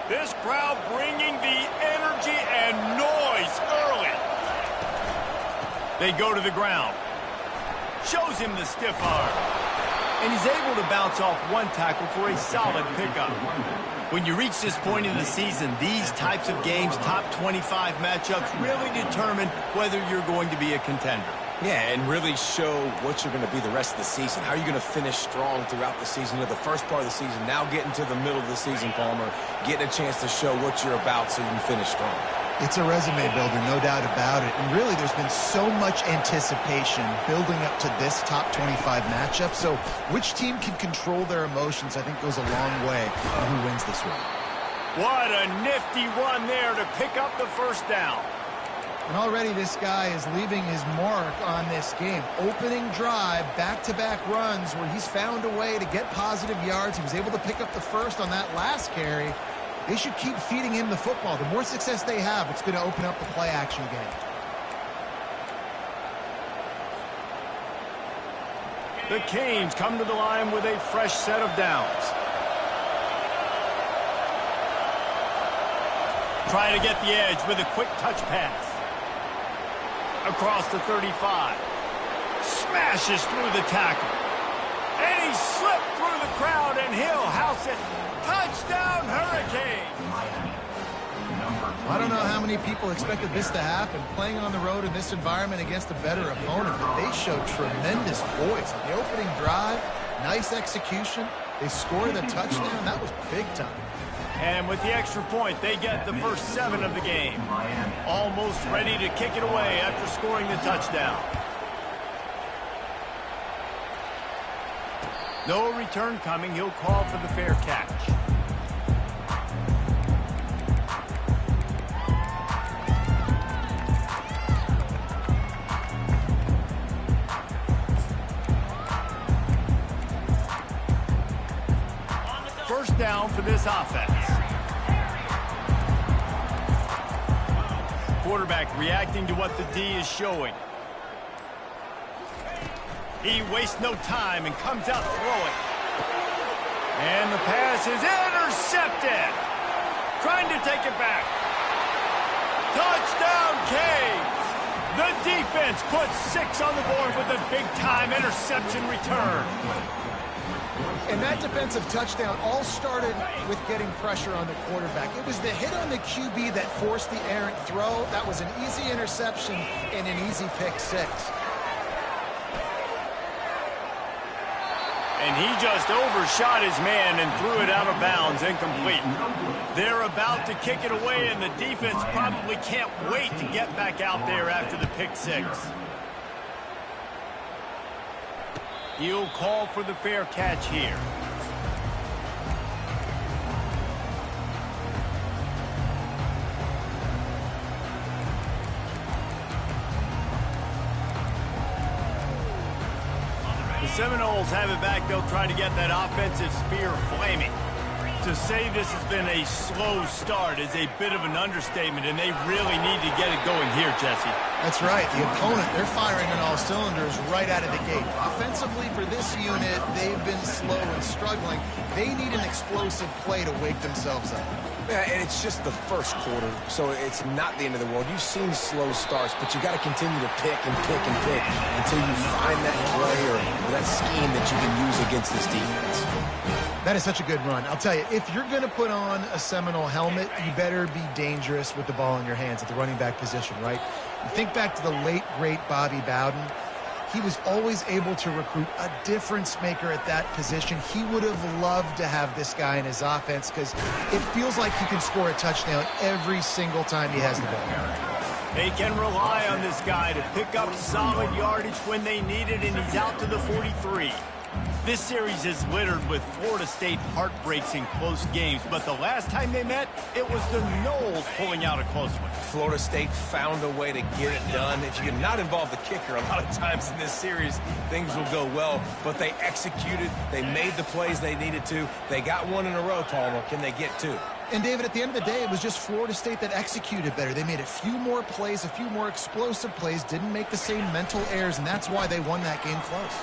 This crowd bringing the energy and noise early. They go to the ground. Shows him the stiff arm. And he's able to bounce off one tackle for a solid pickup. When you reach this point in the season, these types of games, top 25 matchups, really determine whether you're going to be a contender. Yeah, and really show what you're going to be the rest of the season. How are you going to finish strong throughout the season? You know, the first part of the season, now getting to the middle of the season, Palmer, getting a chance to show what you're about so you can finish strong. It's a resume builder, no doubt about it. And really, there's been so much anticipation building up to this top 25 matchup. So which team can control their emotions, I think, goes a long way on who wins this one. What a nifty run there to pick up the first down. And already this guy is leaving his mark on this game. Opening drive, back-to-back runs where he's found a way to get positive yards. He was able to pick up the first on that last carry. They should keep feeding him the football. The more success they have, it's going to open up the play-action game. The Canes come to the line with a fresh set of downs. Trying to get the edge with a quick touch pass. Across the 35. Smashes through the tackle. And he slipped through the crowd, and he'll house it. Touchdown, Hurricane! I don't know how many people expected this to happen, playing on the road in this environment against a better opponent, but they showed tremendous poise. On the opening drive, nice execution. They scored a touchdown. That was big time. And with the extra point, they get the first 7 of the game. Almost ready to kick it away after scoring the touchdown. No return coming. He'll call for the fair catch. First down for this offense. Quarterback reacting to what the D is showing. He wastes no time and comes out throwing. And the pass is intercepted. Trying to take it back. Touchdown, Canes. The defense puts 6 on the board with a big-time interception return. And that defensive touchdown all started with getting pressure on the quarterback. It was the hit on the QB that forced the errant throw. That was an easy interception and an easy pick 6. And he just overshot his man and threw it out of bounds, incomplete. They're about to kick it away, and the defense probably can't wait to get back out there after the pick 6. He'll call for the fair catch here. The Seminoles have it back. They'll try to get that offensive spear flaming. To say this has been a slow start is a bit of an understatement, and they really need to get it going here, Jesse. That's right. The opponent, they're firing on all cylinders right out of the gate. Offensively for this unit, they've been slow and struggling. They need an explosive play to wake themselves up. Yeah, and it's just the first quarter, so it's not the end of the world. You've seen slow starts, but you got to continue to pick and pick and pick until you find that play or that scheme that you can use against this defense. That is such a good run. I'll tell you, if you're going to put on a Seminole helmet, you better be dangerous with the ball in your hands at the running back position, right? You think back to the late, great Bobby Bowden. He was always able to recruit a difference maker at that position. He would have loved to have this guy in his offense because it feels like he can score a touchdown every single time he has the ball. They can rely on this guy to pick up solid yardage when they need it, and he's out to the 43. This series is littered with Florida State heartbreaks in close games, but the last time they met, it was the Noles pulling out a close one. Florida State found a way to get it done. If you can not involve the kicker a lot of times in this series, things will go well, but they executed. They made the plays they needed to. They got one in a row, Palmer. Can they get 2? And, David, at the end of the day, it was just Florida State that executed better. They made a few more plays, a few more explosive plays, didn't make the same mental errors, and that's why they won that game close.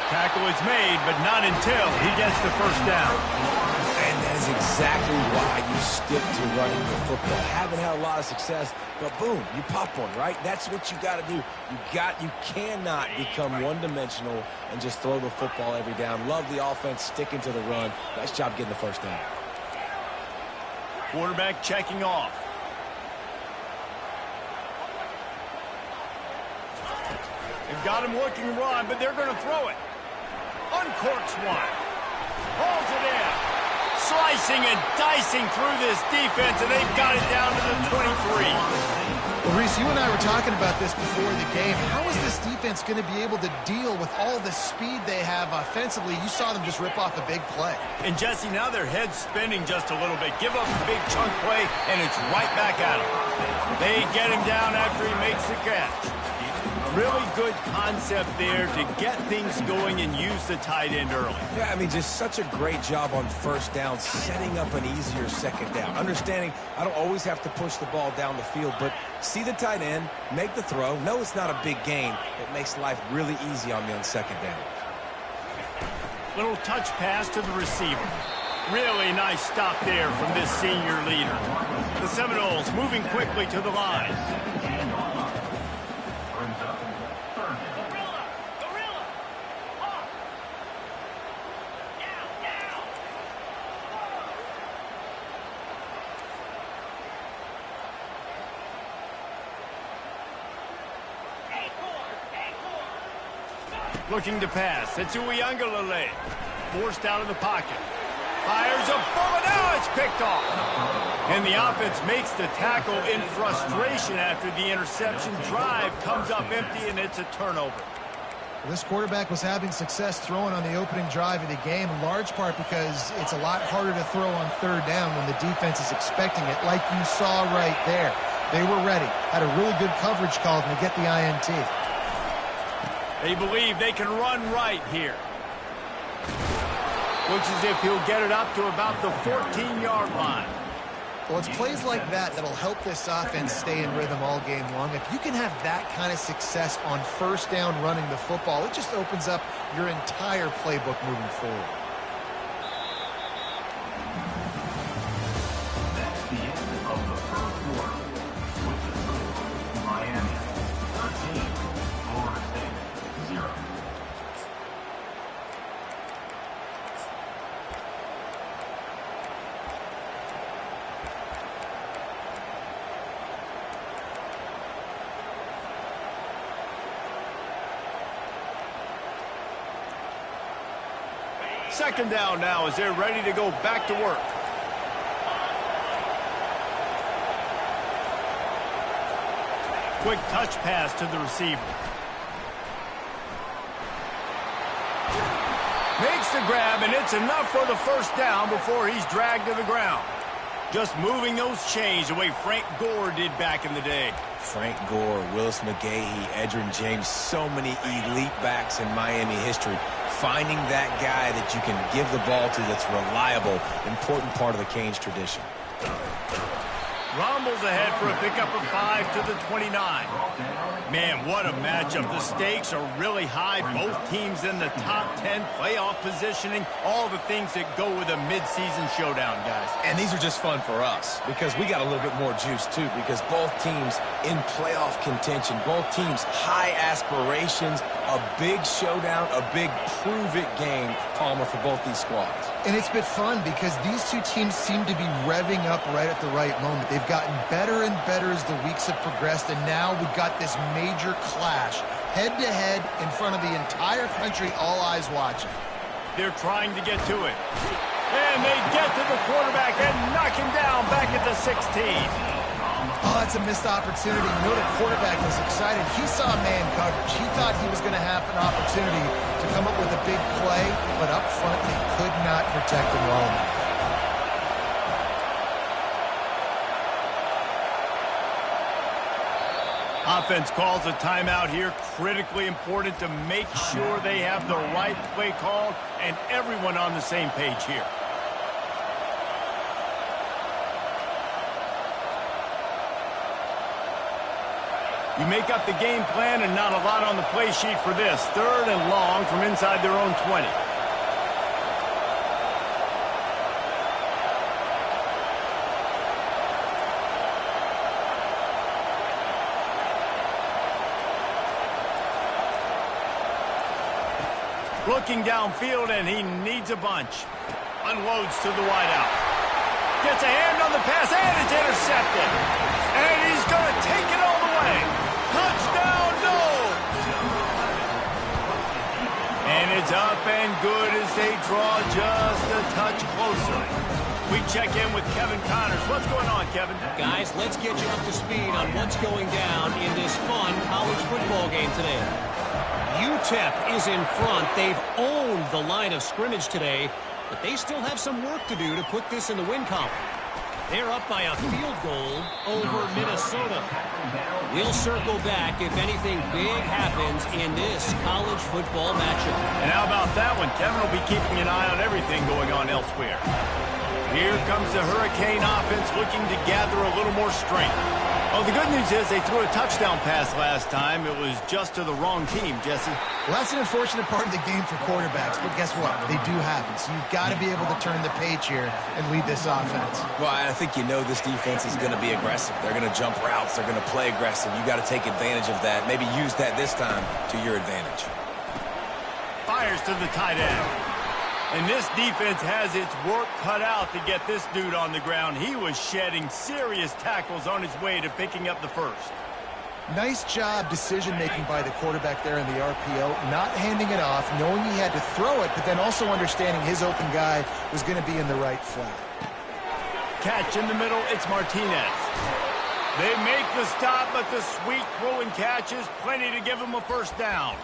Tackle is made, but not until he gets the first down. And then is exactly why you stick to running the football. Haven't had a lot of success, but boom, you pop one, right? That's what you got to do. You cannot become one-dimensional and just throw the football every down. Love the offense sticking to the run. Nice job getting the first down. Quarterback checking off. They've got him looking run, but they're going to throw it. Uncorks one. Hauls it in. Slicing and dicing through this defense, and they've got it down to the 23. Well, Reese, you and I were talking about this before the game. How is this defense going to be able to deal with all the speed they have offensively? You saw them just rip off a big play. And, Jesse, now their head's spinning just a little bit. Give up a big chunk play, and it's right back at them. They get him down after he makes the catch. Really good concept there to get things going and use the tight end early. Yeah, I mean, just such a great job on first down, setting up an easier second down. Understanding I don't always have to push the ball down the field, but see the tight end, make the throw. No, it's not a big gain. It makes life really easy on me on second down. Little touch pass to the receiver. Really nice stop there from this senior leader. The Seminoles moving quickly to the line. Looking to pass. It's Uiagalelei. Forced out of the pocket. Fires a bullet. Now it's picked off. And the offense makes the tackle in frustration after the interception. Drive comes up empty, and it's a turnover. This quarterback was having success throwing on the opening drive of the game, in large part because it's a lot harder to throw on third down when the defense is expecting it, like you saw right there. They were ready. Had a really good coverage call to get the INT. They believe they can run right here. Looks as if he'll get it up to about the 14-yard line. Well, it's plays like that that'll help this offense stay in rhythm all game long. If you can have that kind of success on first down running the football, it just opens up your entire playbook moving forward. That's the end of the first quarter. With the score, Miami 13, Florida State 0. Second down now as they're ready to go back to work. Quick touch pass to the receiver. Makes the grab, and it's enough for the first down before he's dragged to the ground. Just moving those chains the way Frank Gore did back in the day. Frank Gore, Willis McGahee, Edgerrin James, so many elite backs in Miami history. Finding that guy that you can give the ball to that's reliable, important part of the Canes tradition. Rumbles ahead for a pickup of 5 to the 29. Man, what a matchup. The stakes are really high. Both teams in the top 10, playoff positioning, all the things that go with a midseason showdown, guys. And these are just fun for us because we got a little bit more juice, too, because both teams in playoff contention, both teams high aspirations, a big showdown, a big prove-it game, Palmer, for both these squads. And it's been fun because these two teams seem to be revving up right at the right moment. They've gotten better and better as the weeks have progressed, and now we've got this major clash, head-to-head in front of the entire country, all eyes watching. They're trying to get to it. And they get to the quarterback and knock him down back at the 16. Oh, that's a missed opportunity. You know the quarterback was excited. He saw man coverage. He thought he was going to have an opportunity to come up with a big play, but up front they could not protect him well enough. Offense calls a timeout here. Critically important to make sure they have the right play called and everyone on the same page here. You make up the game plan and not a lot on the play sheet for this. Third and long from inside their own 20. Looking downfield, and he needs a bunch. Unloads to the wideout. Gets a hand on the pass, and it's intercepted. And he's going to take it all the way. Touchdown, no! And it's up and good as they draw just a touch closer. We check in with Kevin Connors. What's going on, Kevin? Guys, let's get you up to speed on what's going down in this fun college football game today. UTEP is in front. They've owned the line of scrimmage today, but they still have some work to do to put this in the win column. They're up by a field goal over Minnesota. We'll circle back if anything big happens in this college football matchup. And how about that one? Kevin will be keeping an eye on everything going on elsewhere. Here comes the Hurricane offense looking to gather a little more strength. Oh, the good news is they threw a touchdown pass last time. It was just to the wrong team, Jesse. Well, that's an unfortunate part of the game for quarterbacks, but guess what? They do happen. So you've got to be able to turn the page here and lead this offense. Well, I think you know this defense is going to be aggressive. They're going to jump routes. They're going to play aggressive. You got to take advantage of that. Maybe use that this time to your advantage. Fires to the tight end. And this defense has its work cut out to get this dude on the ground. He was shedding serious tackles on his way to picking up the first. Nice job decision-making by the quarterback there in the RPO, not handing it off, knowing he had to throw it, but then also understanding his open guy was going to be in the right flat. Catch in the middle, it's Martinez. They make the stop, but the sweet throw-and catch is plenty to give him a first down.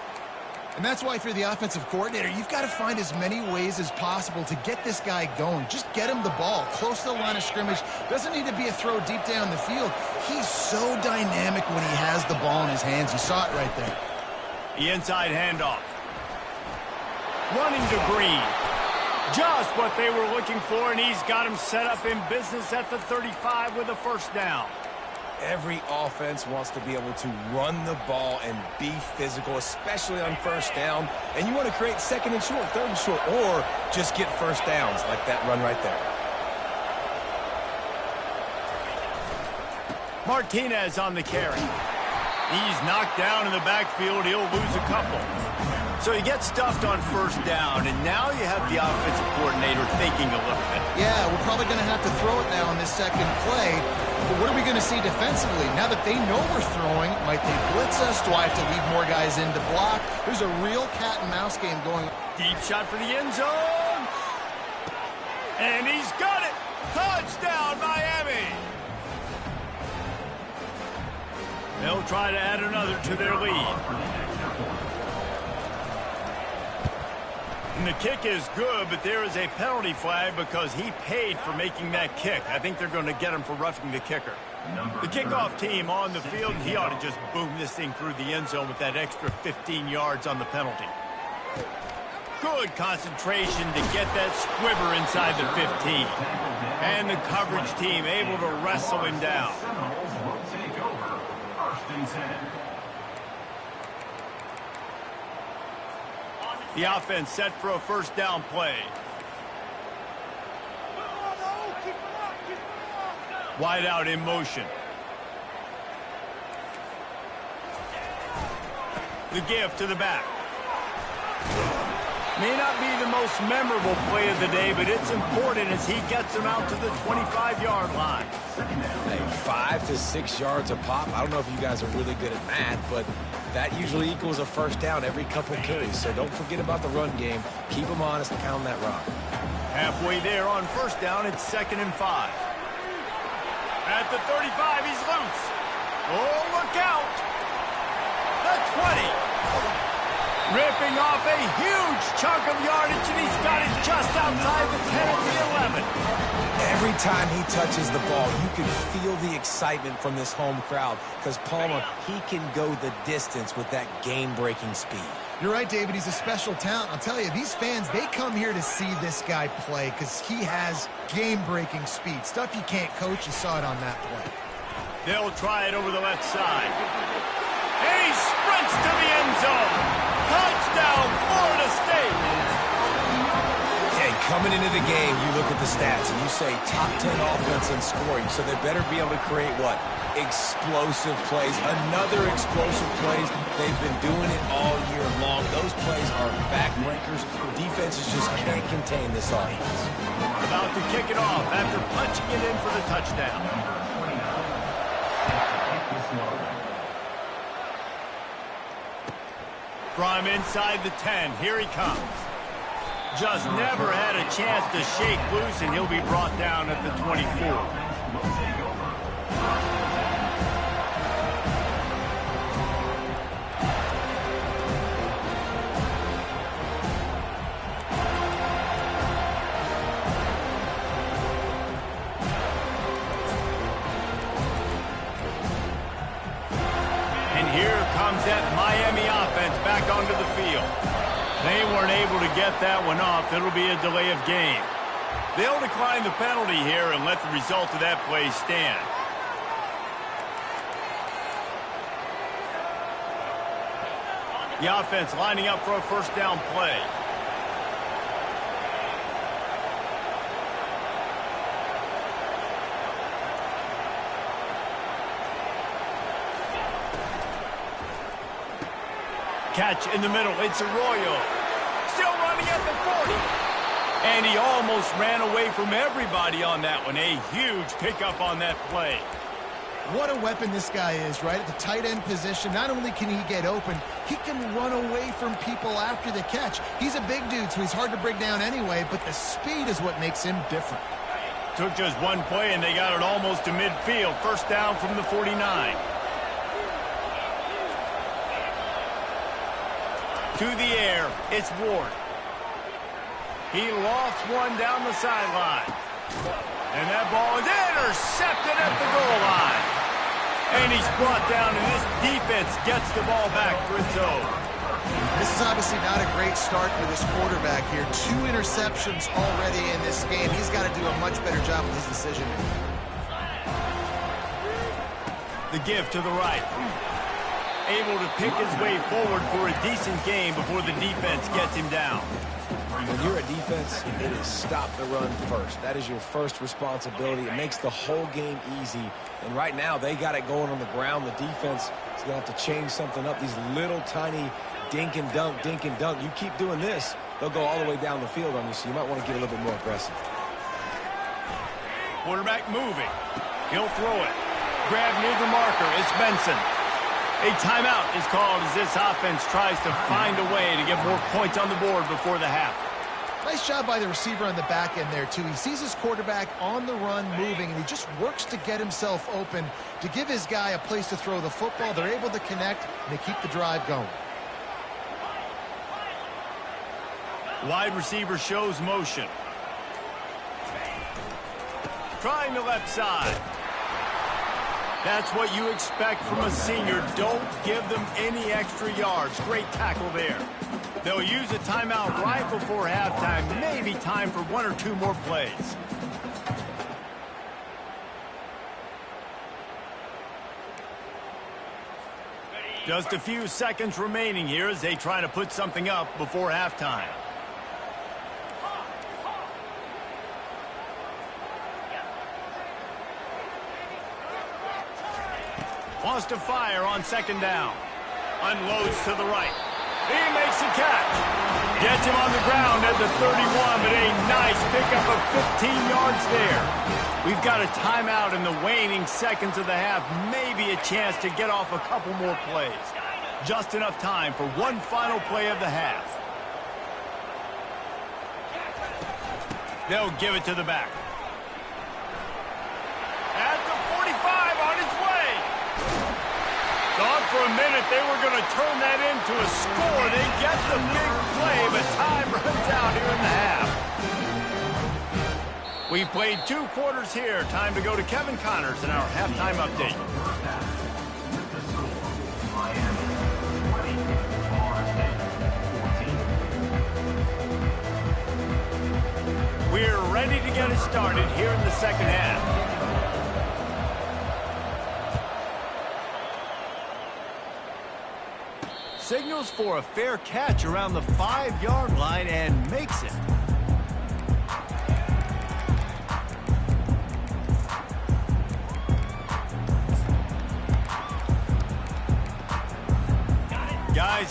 And that's why for the offensive coordinator, you've got to find as many ways as possible to get this guy going. Just get him the ball close to the line of scrimmage. Doesn't need to be a throw deep down the field. He's so dynamic when he has the ball in his hands. You saw it right there. The inside handoff. Running to Green. Just what they were looking for, and he's got him set up in business at the 35 with a first down. Every offense wants to be able to run the ball and be physical, especially on first down. And you want to create second and short, third and short, or just get first downs like that run right there. Martinez on the carry. He's knocked down in the backfield. He'll lose a couple. So he gets stuffed on first down, and now you have the offensive coordinator thinking a little bit. Yeah, we're probably going to have to throw it now on this second play. But what are we going to see defensively? Now that they know we're throwing, might they blitz us? Do I have to leave more guys in to block? There's a real cat-and-mouse game going. Deep shot for the end zone. And he's got it. Touchdown, Miami. They'll try to add another to their lead. And the kick is good, but there is a penalty flag because he paid for making that kick. I think they're going to get him for roughing the kicker. The kickoff team on the field, and he ought to just boom this thing through the end zone with that extra 15 yards on the penalty. Good concentration to get that squibber inside the 15. And the coverage team able to wrestle him down. The offense set for a first down play. Wide out in motion. The give to the back. May not be the most memorable play of the day, but it's important as he gets them out to the 25-yard line. Hey, 5 to 6 yards a pop. I don't know if you guys are really good at math, but that usually equals a first down every couple carries. So don't forget about the run game. Keep them honest and pound that rock. Halfway there on first down, it's 2nd and 5. At the 35, he's loose. Oh, look out. The 20. Ripping off a huge chunk of yardage, and he's got it just outside the 10 of the 11. Every time he touches the ball, you can feel the excitement from this home crowd because Palmer, he can go the distance with that game-breaking speed. You're right, David. He's a special talent. I'll tell you, these fans, they come here to see this guy play because he has game-breaking speed. Stuff you can't coach. You saw it on that play. They'll try it over the left side. And he sprints to the end zone. Touchdown, Florida State. And coming into the game, you look at the stats and you say top 10 offense in scoring, so they better be able to create what? explosive plays. Another explosive plays. They've been doing it all year long. Those plays are backbreakers. Defenses just can't contain this offense. About to kick it off after punching it in for the touchdown. From inside the 10, here he comes. Just never had a chance to shake loose, and he'll be brought down at the 24. That Miami offense back onto the field. They weren't able to get that one off. It'll be a delay of game. They'll decline the penalty here and let the result of that play stand. The offense lining up for a first down play. Catch in the middle. It's Arroyo. Still running at the 40. And he almost ran away from everybody on that one. A huge pickup on that play. What a weapon this guy is, right? At the tight end position, not only can he get open, he can run away from people after the catch. He's a big dude, so he's hard to bring down anyway, but the speed is what makes him different. Took just one play, and they got it almost to midfield. First down from the 49. To the air, it's Ward. He lofts one down the sideline. And that ball is intercepted at the goal line. And he's brought down, and this defense gets the ball back for its own. This is obviously not a great start for this quarterback here. 2 interceptions already in this game. He's got to do a much better job with his decision. The give to the right. Able to pick his way forward for a decent game before the defense gets him down. When you're a defense, it is stop the run first. That is your first responsibility. It makes the whole game easy. And right now, they got it going on the ground. The defense is going to have to change something up. These little tiny dink and dunk, dink and dunk. You keep doing this, they'll go all the way down the field on you, so you might want to get a little bit more aggressive. Quarterback moving. He'll throw it. Grab near the marker. It's Benson. A timeout is called as this offense tries to find a way to get more points on the board before the half. Nice job by the receiver on the back end there, too. He sees his quarterback on the run moving, and he just works to get himself open to give his guy a place to throw the football. They're able to connect, and they keep the drive going. Wide receiver shows motion. Trying the left side. That's what you expect from a senior. Don't give them any extra yards. Great tackle there. They'll use a timeout right before halftime. Maybe time for 1 or 2 more plays. Just a few seconds remaining here as they try to put something up before halftime. Wants to fire on second down. Unloads to the right. He makes a catch. Gets him on the ground at the 31, but a nice pickup of 15 yards there. We've got a timeout in the waning seconds of the half. Maybe a chance to get off a couple more plays. Just enough time for one final play of the half. They'll give it to the back. At the 45 on its way. Thought for a minute they were going to turn that into a score. They get the big play, but time runs out here in the half. We've played 2 quarters here. Time to go to Kevin Connors in our halftime update. We're ready to get it started here in the second half. Signals for a fair catch around the 5-yard line and makes it.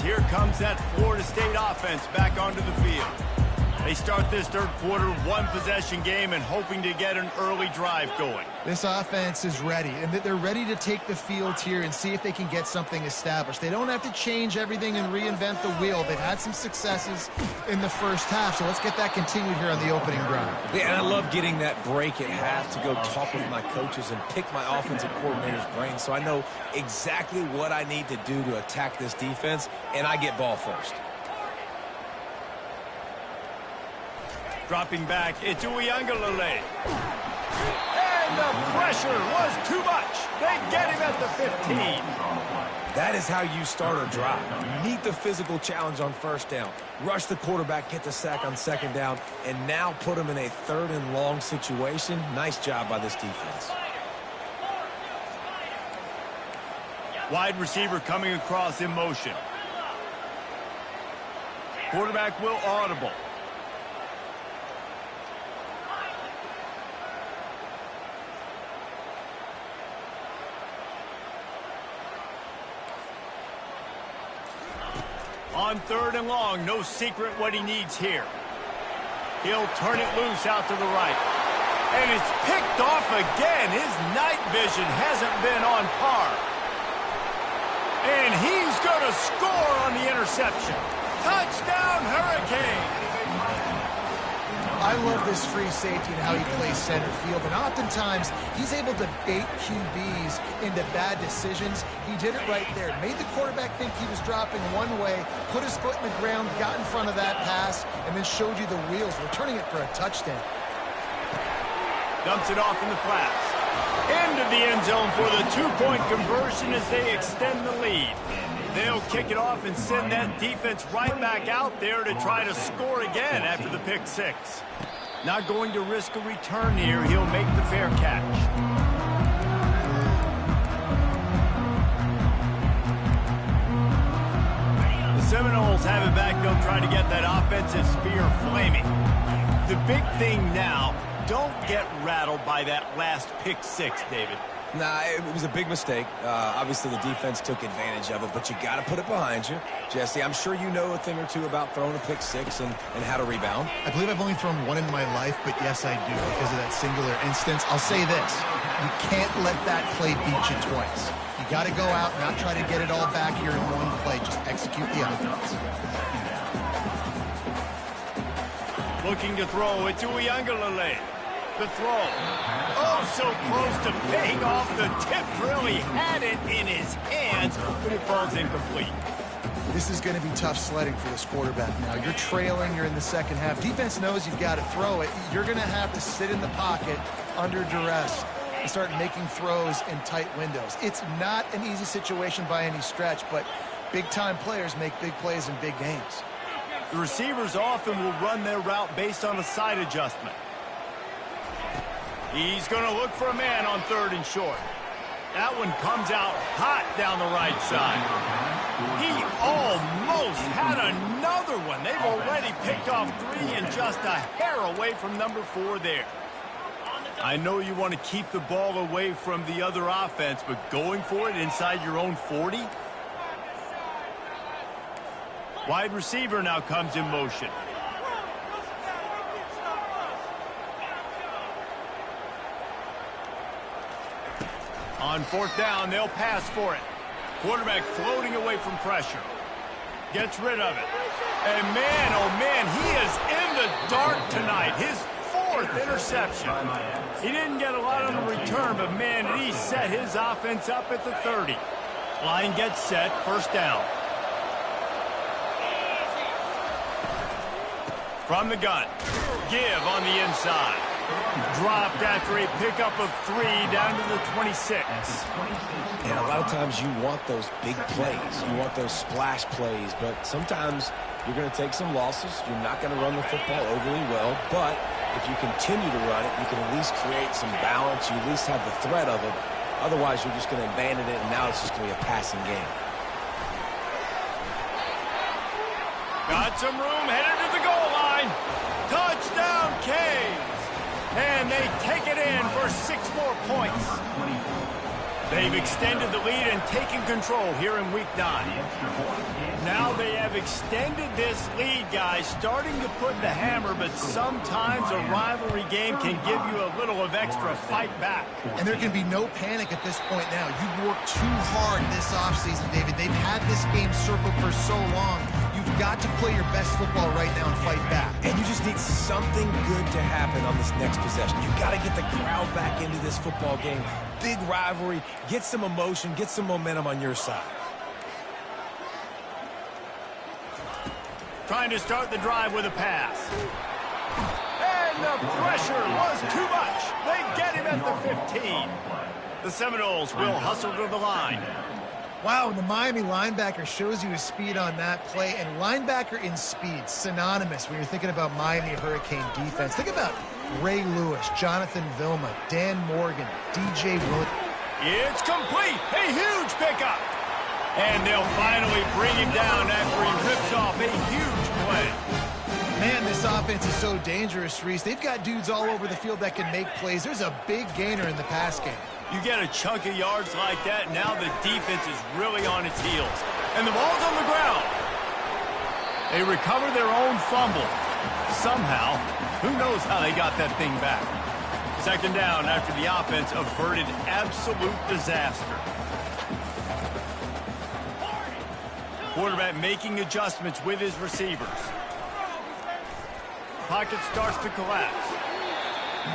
here comes that Florida State offense back onto the field. They start this third quarter one-possession game and hoping to get an early drive going. This offense is ready, and they're ready to take the field here and see if they can get something established. They don't have to change everything and reinvent the wheel. They've had some successes in the first half, so let's get that continued here on the opening drive. Yeah, and I love getting that break at half to go talk with my coaches and pick my offensive coordinator's brain so I know exactly what I need to do to attack this defense, and I get ball first. Dropping back, it's Uiagalelei. And the pressure was too much. They get him at the 15. That is how you start a drive. Meet the physical challenge on first down. Rush the quarterback, get the sack on second down, and now put him in a third and long situation. Nice job by this defense. Wide receiver coming across in motion. Quarterback will audible. On third and long, no secret what he needs here. He'll turn it loose out to the right. And it's picked off again. His night vision hasn't been on par. And he's going to score on the interception. Touchdown, Hurricane! I love this free safety and how he plays center field, and oftentimes he's able to bait QBs into bad decisions. He did it right there. Made the quarterback think he was dropping one way, put his foot in the ground, got in front of that pass, and then showed you the wheels, returning it for a touchdown. Dumps it off in the flats. Into the end zone for the two-point conversion as they extend the lead. They'll kick it off and send that defense right back out there to try to score again after the pick six. Not going to risk a return here. He'll make the fair catch. The Seminoles have it back. They'll try to get that offensive spear flaming. The big thing now, don't get rattled by that last pick six, David. Nah, it was a big mistake. Obviously, the defense took advantage of it, but you got to put it behind you. Jesse, I'm sure you know a thing or two about throwing a pick six and how to rebound. I believe I've only thrown one in my life, but yes, I do because of that singular instance. I'll say this. You can't let that play beat you twice. You got to go out and not try to get it all back here in one play. Just execute the offense. Looking to throw. It's Uiagalelei. The throw. Oh, so close to paying off. The tip really had it in his hands, but it falls incomplete. This is going to be tough sledding for this quarterback now. You're trailing. You're in the second half. Defense knows you've got to throw it. You're going to have to sit in the pocket under duress and start making throws in tight windows. It's not an easy situation by any stretch, but big-time players make big plays in big games. The receivers often will run their route based on a side adjustment. He's going to look for a man on third and short. That one comes out hot down the right side. He almost had another one. They've already picked off three and just a hair away from number 4 there. I know you want to keep the ball away from the other offense, but going for it inside your own 40? Wide receiver now comes in motion. On fourth down, they'll pass for it. Quarterback floating away from pressure. Gets rid of it. And man, oh man, he is in the dark tonight. His 4th interception. He didn't get a lot on the return, but man, did he set his offense up at the 30. Line gets set, first down. From the gun. Give on the inside. Dropped after a pickup of 3 down to the 26. And a lot of times you want those big plays. You want those splash plays, but sometimes you're going to take some losses. You're not going to run the football overly well, but if you continue to run it, you can at least create some balance. You at least have the threat of it. Otherwise, you're just going to abandon it, and now it's just going to be a passing game. Got some room, headed to the goal line. Touchdown, Canes. And they take it in for 6 more points. They've extended the lead and taken control here in Week 9. Now they have extended this lead, guys, starting to put the hammer, but sometimes a rivalry game can give you a little of extra fight back. And there can be no panic at this point now. You've worked too hard this offseason, David. They've had this game circled for so long. You've got to play your best football right now and fight back. And you just need something good to happen on this next possession. You got to get the crowd back into this football game. Big rivalry, get some emotion, get some momentum on your side. Trying to start the drive with a pass. And the pressure was too much. They get him at the 15. The Seminoles will hustle to the line. Wow, and the Miami linebacker shows you his speed on that play. And linebacker in speed, synonymous when you're thinking about Miami Hurricane defense. Think about Ray Lewis, Jonathan Vilma, Dan Morgan, DJ Williams. It's complete. A huge pickup. And they'll finally bring him down after he rips off a huge play. Man, this offense is so dangerous, Reese. They've got dudes all over the field that can make plays. There's a big gainer in the pass game. You get a chunk of yards like that, now the defense is really on its heels. And the ball's on the ground. They recover their own fumble. Somehow, who knows how they got that thing back. Second down after the offense averted absolute disaster. Quarterback making adjustments with his receivers. Pocket starts to collapse.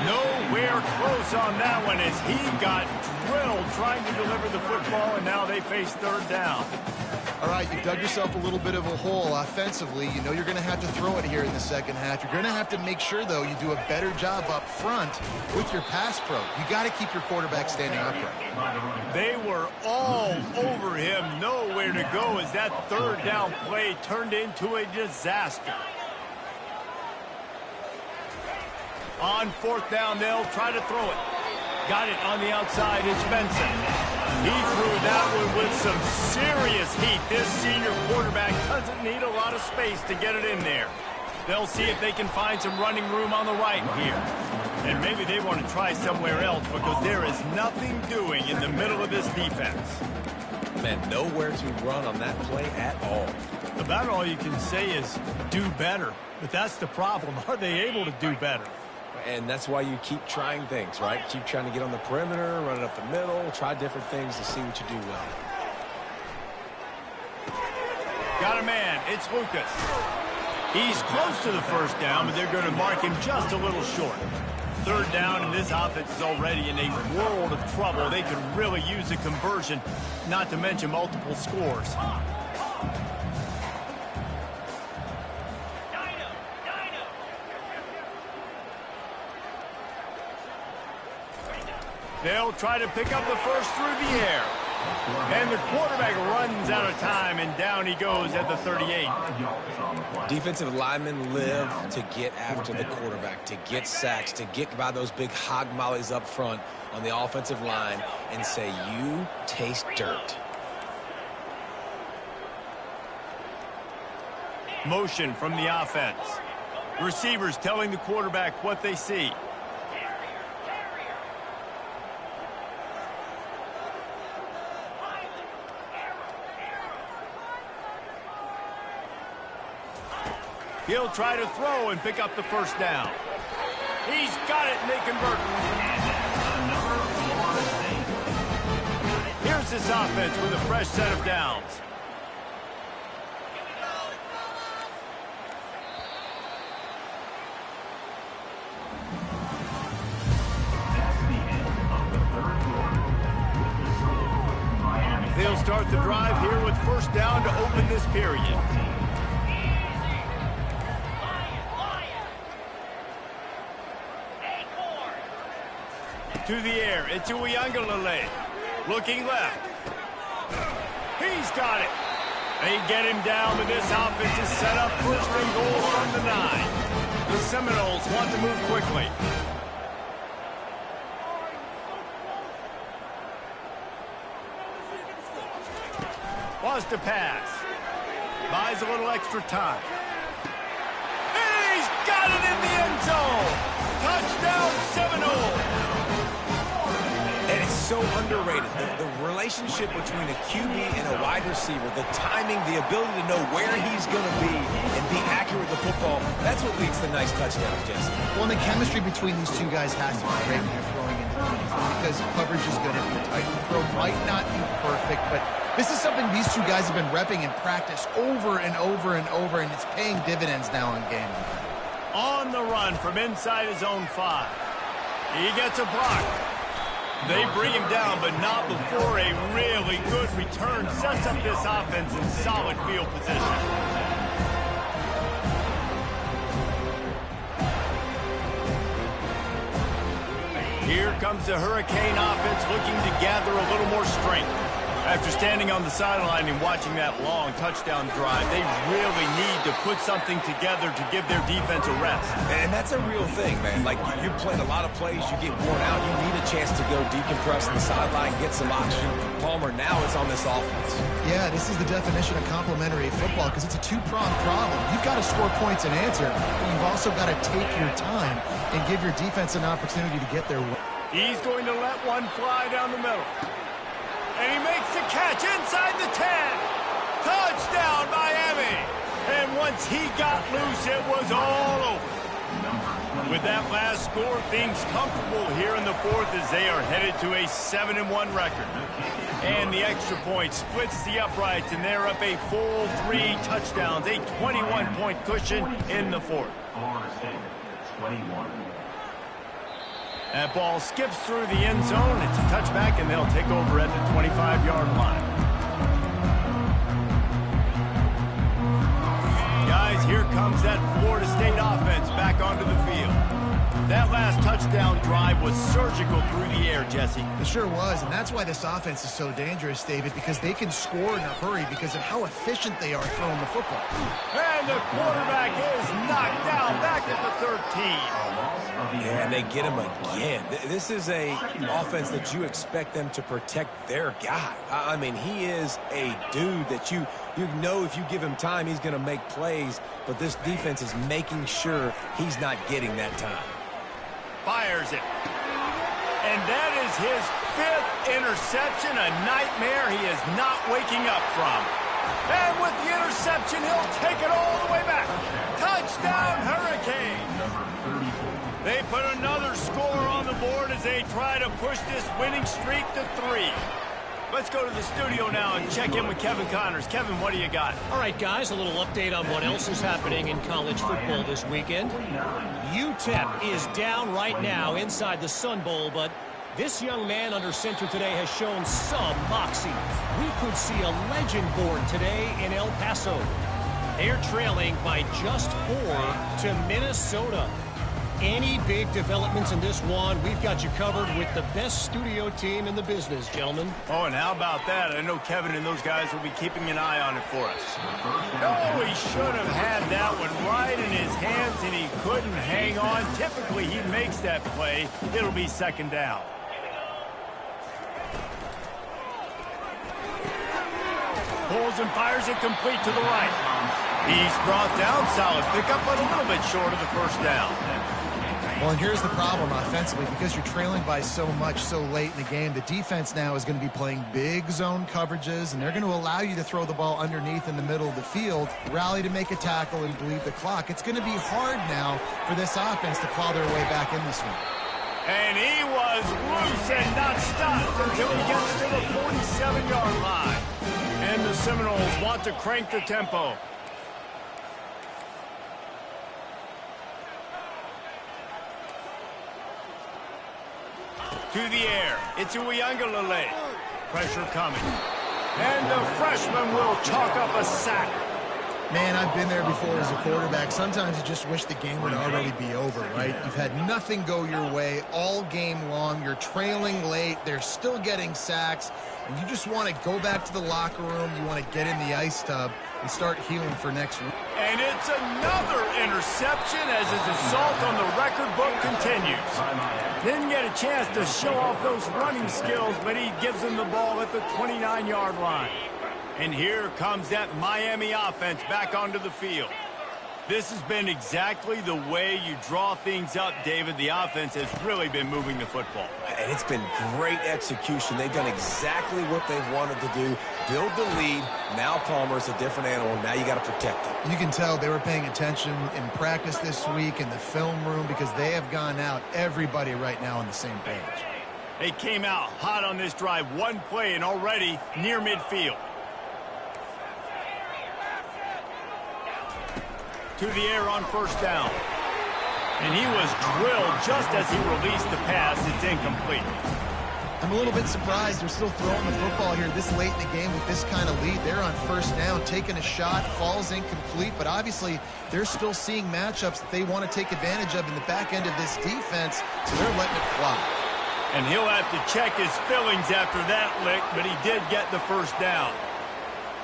Nowhere close on that one as he got drilled trying to deliver the football, and now they face third down. All right, you dug yourself a little bit of a hole offensively. You know you're going to have to throw it here in the second half. You're going to have to make sure, though, you do a better job up front with your pass pro. You got to keep your quarterback standing upright. They were all over him, nowhere to go as that third down play turned into a disaster. On fourth down, they'll try to throw it. Got it on the outside, it's Benson. He threw that one with some serious heat. This senior quarterback doesn't need a lot of space to get it in there. They'll see if they can find some running room on the right here. And maybe they want to try somewhere else because there is nothing doing in the middle of this defense. Man, nowhere to run on that play at all. About all you can say is do better. But that's the problem. Are they able to do better? And that's why you keep trying things, right? Keep trying to get on the perimeter, run it up the middle, try different things to see what you do well. Got a man. It's Lucas. He's close to the first down, but they're going to mark him just a little short. Third down, and this offense is already in a world of trouble. They could really use a conversion, not to mention multiple scores. They'll try to pick up the first through the air. And the quarterback runs out of time, and down he goes at the 38. Defensive linemen live to get after the quarterback, to get sacks, to get by those big hog mollies up front on the offensive line and say, you taste dirt. Motion from the offense. Receivers telling the quarterback what they see. He'll try to throw and pick up the first down. He's got it, and they convert. Here's this offense with a fresh set of downs. They'll start the drive here with first down to open this period. To the air, it's Uiagalelei. Looking left. He's got it. They get him down, but this offense is set up first and goal from the 9. The Seminoles want to move quickly. Wants to pass. Buys a little extra time. He's got it in the end zone. Touchdown, Seminoles. And it's so underrated. The relationship between a QB and a wide receiver, the timing, the ability to know where he's going to be and be accurate with the football, that's what leads to nice touchdowns, Jesse. Well, and the chemistry between these two guys has to be great when you're throwing into the because coverage is going to be tight. The throw might not be perfect, but this is something these two guys have been repping in practice over and over and over, and it's paying dividends now in game. On the run from inside his own 5. He gets a block. They bring him down, but not before a really good return sets up this offense in solid field position. Here comes the Hurricane offense looking to gather a little more strength. After standing on the sideline and watching that long touchdown drive, they really need to put something together to give their defense a rest. And that's a real thing, man. Like, you're playing a lot of plays, you get worn out, you need a chance to go decompress on the sideline, get some oxygen. Palmer, now it's on this offense. Yeah, this is the definition of complementary football because it's a two-pronged problem. You've got to score points and answer, but you've also got to take your time and give your defense an opportunity to get their way. He's going to let one fly down the middle. And he makes the catch inside the 10. Touchdown, Miami. And once he got loose, it was all over. With that last score, things comfortable here in the 4th as they are headed to a 7-1 record. And the extra point splits the uprights, and they're up a full 3 touchdowns, a 21-point cushion in the 4th. Florida State, 21. That ball skips through the end zone. It's a touchback, and they'll take over at the 25-yard line. Guys, here comes that Florida State offense back onto the field. That last touchdown drive was surgical through the air, Jesse. It sure was, and that's why this offense is so dangerous, David, because they can score in a hurry because of how efficient they are throwing the football. And the quarterback is knocked down back at the 13. Yeah, and they get him again. This is a offense that you expect them to protect their guy. I mean, he is a dude that you know if you give him time, he's going to make plays, but this defense is making sure he's not getting that time. Fires it. And that is his 5th interception, a nightmare he is not waking up from. And with the interception, he'll take it all the way back. Touchdown, Hurricane. They put another score on the board as they try to push this winning streak to 3. Let's go to the studio now and check in with Kevin Connors. Kevin, what do you got? All right, guys, a little update on what else is happening in college football this weekend. UTEP is down right now inside the Sun Bowl, but this young man under center today has shown some moxie. We could see a legend born today in El Paso. They're trailing by just 4 to Minnesota. Any big developments in this one, we've got you covered with the best studio team in the business, gentlemen. Oh, and how about that? I know Kevin and those guys will be keeping an eye on it for us. Oh, he should have had that one right in his hands, and he couldn't hang on. Typically, he makes that play. It'll be 2nd down. Pulls and fires it complete to the right. He's brought down. Solid pickup, but a little bit short of the 1st down. Well, and here's the problem offensively. Because you're trailing by so much so late in the game, the defense now is going to be playing big zone coverages, and they're going to allow you to throw the ball underneath in the middle of the field, rally to make a tackle, and bleed the clock. It's going to be hard now for this offense to claw their way back in this one. And he was loose and not stopped until he gets to the 47-yard line. And the Seminoles want to crank the tempo. To the air. It's Uiagalelei. Pressure coming. And the freshman will chalk up a sack. Man, I've been there before as a quarterback. Sometimes you just wish the game would already be over, right? You've had nothing go your way all game long. You're trailing late. They're still getting sacks. And you just want to go back to the locker room. You want to get in the ice tub and start healing for next week. And it's another interception as his assault on the record book continues. Didn't get a chance to show off those running skills, but he gives him the ball at the 29-yard line. And here comes that Miami offense back onto the field. This has been exactly the way you draw things up, David. The offense has really been moving the football. And it's been great execution. They've done exactly what they've wanted to do. Build the lead. Now Palmer's a different animal. Now you got to protect it. You can tell they were paying attention in practice this week in the film room because they have gone out, everybody right now on the same page. They came out hot on this drive. One play and already near midfield. To the air on first down. And he was drilled just as he released the pass. It's incomplete. I'm a little bit surprised they're still throwing the football here this late in the game with this kind of lead. They're on first down, taking a shot, falls incomplete, but obviously they're still seeing matchups that they want to take advantage of in the back end of this defense, so they're letting it fly. And he'll have to check his fillings after that lick, but he did get the first down.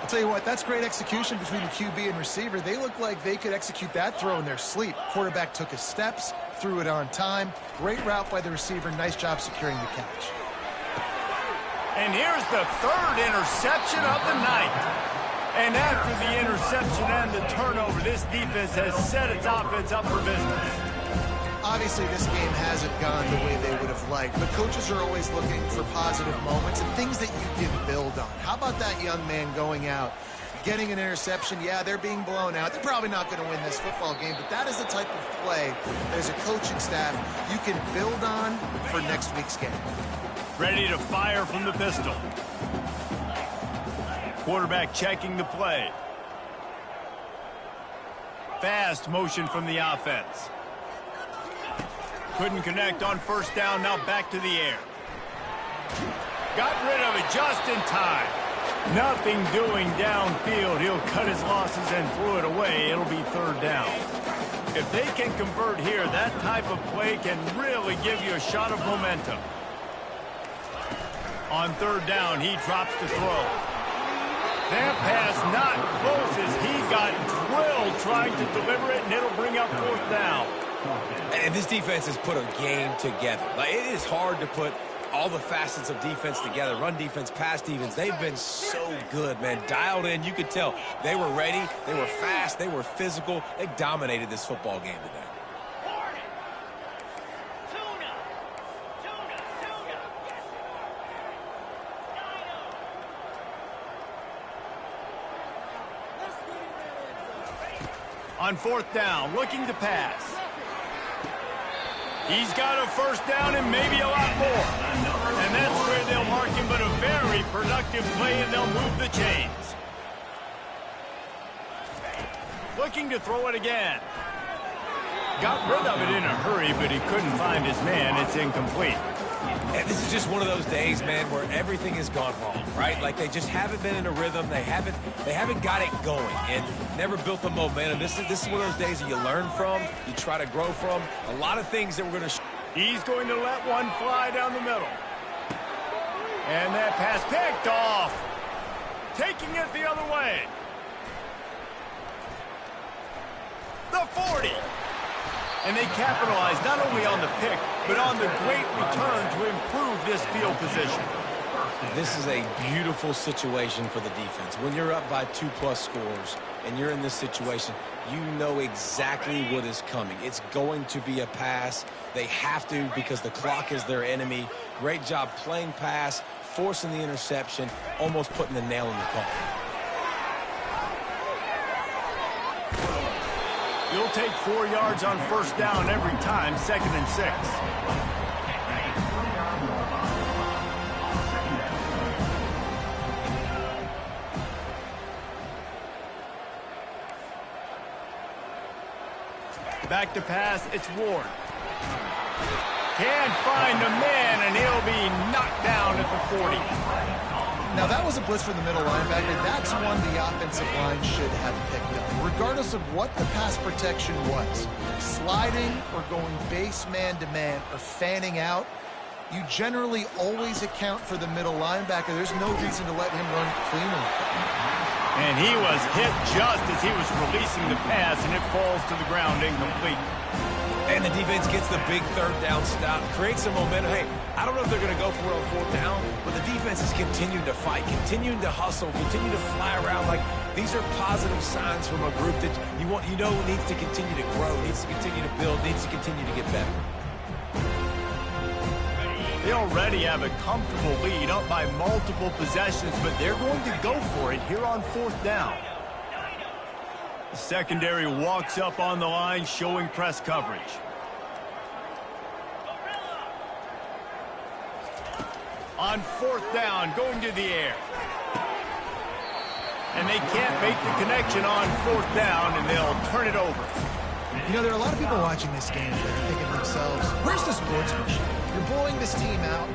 I'll tell you what, that's great execution between the QB and receiver. They look like they could execute that throw in their sleep. Quarterback took his steps, threw it on time. Great route by the receiver. Nice job securing the catch. And here's the third interception of the night. And after the interception and the turnover, this defense has set its offense up for business. Obviously, this game hasn't gone the way they would have liked, but coaches are always looking for positive moments and things that you can build on. How about that young man going out, getting an interception? Yeah, they're being blown out. They're probably not going to win this football game, but that is the type of play as a coaching staff you can build on for next week's game. Ready to fire from the pistol. Quarterback checking the play. Fast motion from the offense. Couldn't connect on first down, now back to the air. Got rid of it just in time. Nothing doing downfield. He'll cut his losses and throw it away. It'll be third down. If they can convert here, that type of play can really give you a shot of momentum. On third down, he drops the throw. That pass not close as he got drilled trying to deliver it, and it'll bring up fourth down. And this defense has put a game together. Like, it is hard to put all the facets of defense together. Run defense, pass defense. They've been so good, man. Dialed in. You could tell they were ready. They were fast. They were physical. They dominated this football game today. On fourth down, looking to pass. He's got a first down and maybe a lot more. And that's where they'll mark him, but a very productive play, and they'll move the chains. Looking to throw it again. Got rid of it in a hurry, but he couldn't find his man. It's incomplete. And this is just one of those days, man, where everything has gone wrong, right? Like, they just haven't been in a rhythm. They haven't got it going and never built the momentum. This is one of those days that you learn from, you try to grow from. A lot of things that we're going to... He's going to let one fly down the middle. And that pass picked off. Taking it the other way. The 40. And they capitalize not only on the pick, but on the great return to improve this field position. This is a beautiful situation for the defense. When you're up by 2+ scores and you're in this situation, you know exactly what is coming. It's going to be a pass. They have to because the clock is their enemy. Great job playing pass, forcing the interception, almost putting the nail in the coffin. You'll take 4 yards on first down every time, 2nd and 6. Back to pass, it's Ward. Can't find a man, and he'll be knocked down at the 40. Now, that was a blitz from the middle linebacker. That's one the offensive line should have picked up, regardless of what the pass protection was. Sliding or going base man-to-man or fanning out, you generally always account for the middle linebacker. There's no reason to let him run cleanly. And he was hit just as he was releasing the pass, and it falls to the ground incomplete. And the defense gets the big third down stop, creates some momentum. Hey, I don't know if they're going to go for it on fourth down, but the defense is continuing to fight, continuing to hustle, continue to fly around. Like, these are positive signs from a group that you know needs to continue to grow, needs to continue to build, needs to continue to get better. They already have a comfortable lead, up by multiple possessions, but they're going to go for it here on fourth down. The secondary walks up on the line, showing press coverage. On fourth down, going to the air. And they can't make the connection on fourth down, and they'll turn it over. You know, there are a lot of people watching this game that are thinking to themselves, where's the sportsmanship? You're blowing this team out.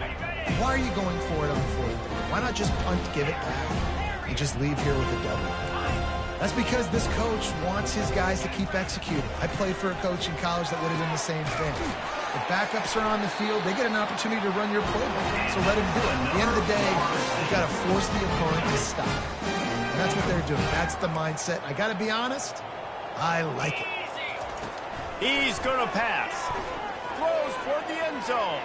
Why are you going for it on fourth down? Why not just punt, give it back, and just leave here with a W? That's because this coach wants his guys to keep executing. I played for a coach in college that would have done the same thing. The backups are on the field. They get an opportunity to run your playbook, so let him do it. At the end of the day, you've got to force the opponent to stop. And that's what they're doing. That's the mindset. I got to be honest, I like it. He's going to pass. Throws toward the end zone.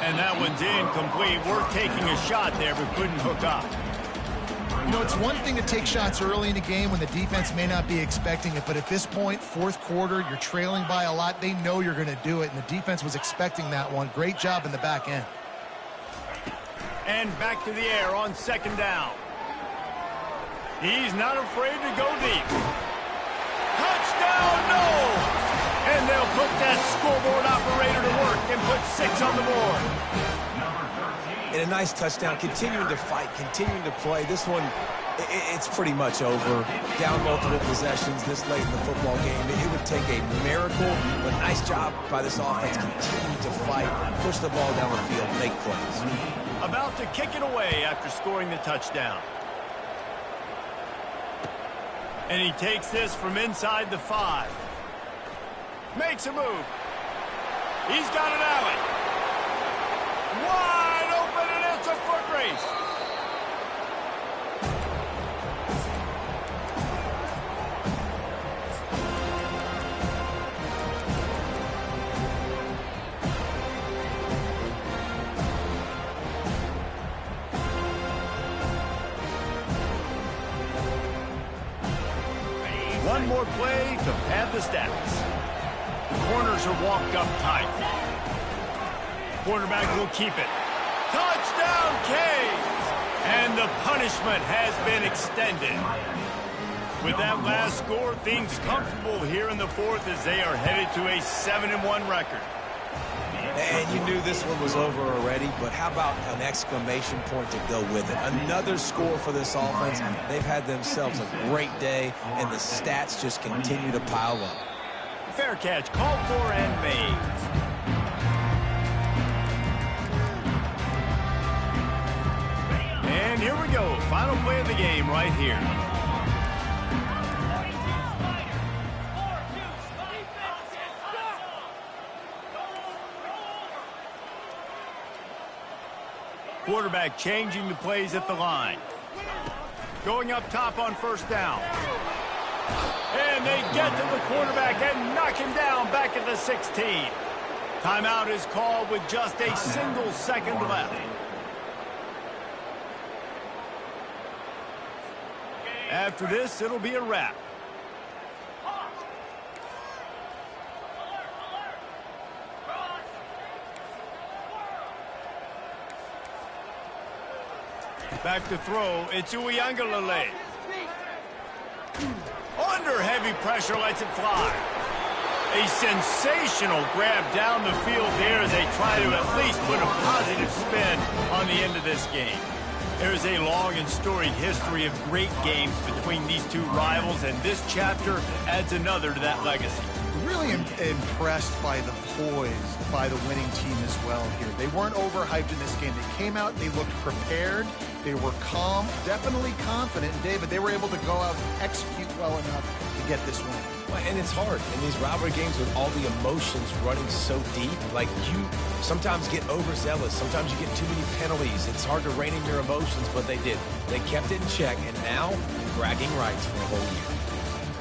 And that one's incomplete. We're taking a shot there, but couldn't hook up. You know, it's one thing to take shots early in the game when the defense may not be expecting it, but at this point, fourth quarter, you're trailing by a lot. They know you're going to do it, and the defense was expecting that one. Great job in the back end. And back to the air on second down. He's not afraid to go deep. Touchdown, no! And they'll put that scoreboard operator to work and put 6 on the board. And a nice touchdown, continuing to fight, continuing to play. This one, it's pretty much over. Down multiple possessions this late in the football game. It would take a miracle, but nice job by this offense. Continue to fight, push the ball down the field, make plays. About to kick it away after scoring the touchdown. And he takes this from inside the 5. Makes a move. He's got an alley. Wide open, and it's a foot race. One more play to pad the stats. The corners are walked up tight. Quarterback will keep it. Touchdown, Canes! And the punishment has been extended. With that last score, things comfortable here in the fourth as they are headed to a 7-1 record. And you knew this one was over already, but how about an exclamation point to go with it? Another score for this offense. They've had themselves a great day, and the stats just continue to pile up. Fair catch, called for and made. And here we go, final play of the game right here. Quarterback changing the plays at the line. Going up top on first down. And they get to the quarterback and knock him down back at the 16. Timeout is called with just a single second left. After this, it'll be a wrap. Back to throw, it's Uiagalelei. Under heavy pressure, lets it fly. A sensational grab down the field there as they try to at least put a positive spin on the end of this game. There's a long and storied history of great games between these two rivals, and this chapter adds another to that legacy. Really impressed by the poise by the winning team as well here. They weren't overhyped in this game. They came out, they looked prepared, they were calm, definitely confident. And David, they were able to go out and execute well enough to get this win. And it's hard in these rivalry games with all the emotions running so deep. Like, you sometimes get overzealous. Sometimes you get too many penalties. It's hard to rein in your emotions, but they did. They kept it in check, and now bragging rights for a whole year.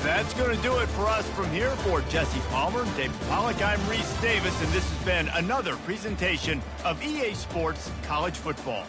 That's going to do it for us from here. For Jesse Palmer, David Pollack, I'm Reese Davis, and this has been another presentation of EA Sports College Football.